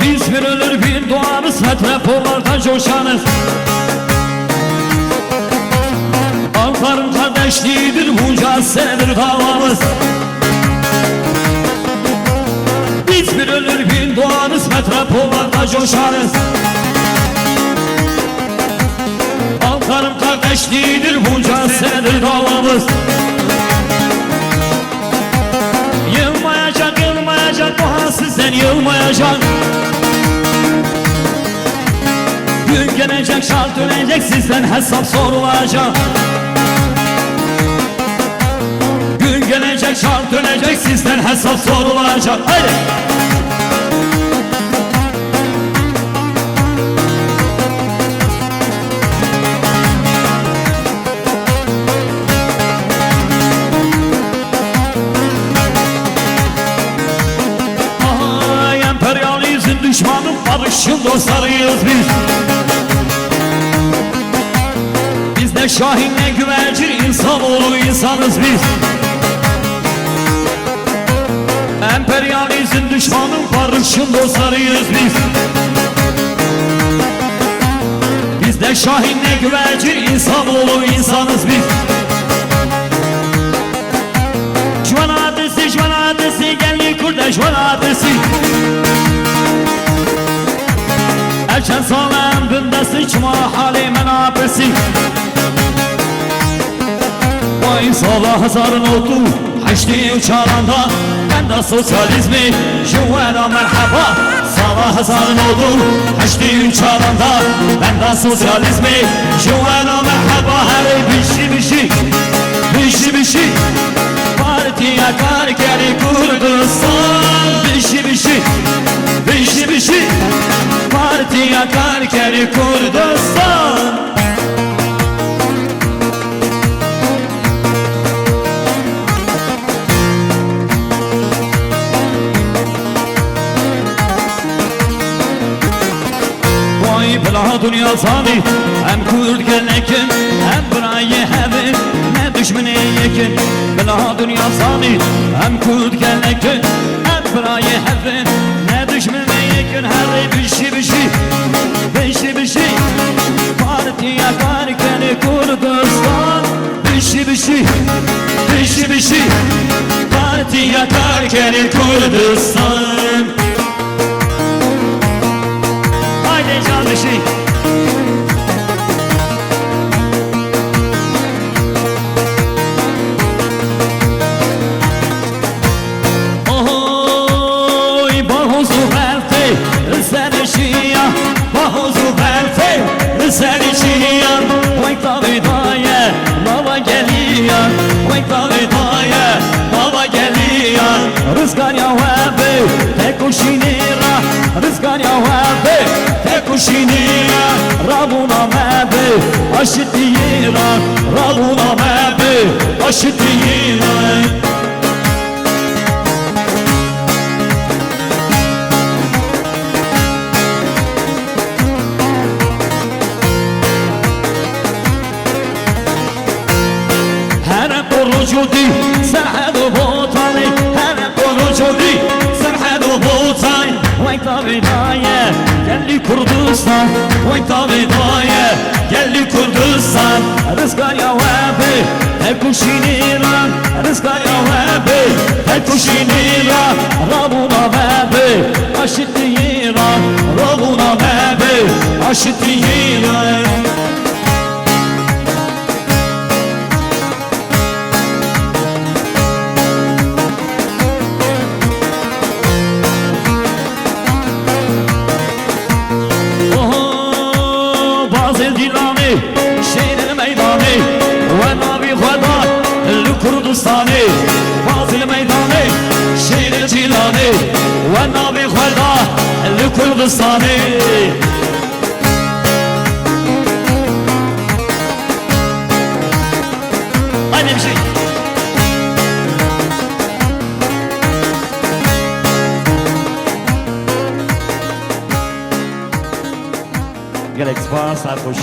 Biz bir ölür bir doğarız, metropollarda coşarız. Halkların kardeşliğidir, bunca senedir davamız. Biz bir ölür bir doğarız, metropollarda coşarız. Halkların kardeşliğidir, bunca senedir davamız. Yılmayacak, yılmayacak, bu hal sizden yılmayacak. Gün gelecek, şart dönecek, sizden hesap sorulacak. Gün gelecek, şart dönecek, sizden hesap sorulacak. Haydi! Ay, emperyalizm düşmanım, barışın dostlarıyız biz. Biz de şahinle güvercin, insanoğlu insanız biz. Emperyalizm düşmanım, barışın dostlarıyız biz. Biz de şahinle güvercin, insanoğlu insanız biz. Jwan adresi, gelli kurda jwan adresi. Erken sağlam bündesi, çuma hali menabesi. Vay sabah hazarın oldu, haçlı uçağında. Ben de sosyalizmi, juvena merhaba. Sabah hazarın oldu, haçlı uçağında. Ben de sosyalizmi, juvena merhaba. Her bişi partiye karkeri Kurdistan. Bişi partiye karkeri Kurdistan. Bela dünya zani, hem Kurd gelekin, hem burayı hevin, ne düşmeni yekin. Bela dünya zani, hem Kurd gelekin, hem burayı hevin, ne düşmeni yekin. Her bişi partiye karkeni Kurdistan. Bişi partiye karkeni Kurdistan. Haydi canlışı. Oy bahuzu verdi serişiya, bahuzu verdi serişiya. Vay tavidaya baba geliyor, vay tavidaya baba geliyor. Rızkar ya ve tek uşinira, rızkar ya ve tek uşinira. Rabuna mebe aşitira, Rabuna mebe aşitira. وجودي سرحد وبوطني أنا وجودي سرحد وبوطني وانت بداية يلي كردستان وانت بداية يلي كردستان. رزقا يا وابي هكوشينيرا، رزقا يا وابي هكوشينيرا. ربنا بابي أشتيرا، ربنا بابي أشتيرا. كردستاني فاضل ميداني شير الجيلاني والنبي خلدا الكردستاني. هاي نمشي. قالك سباس عفوش.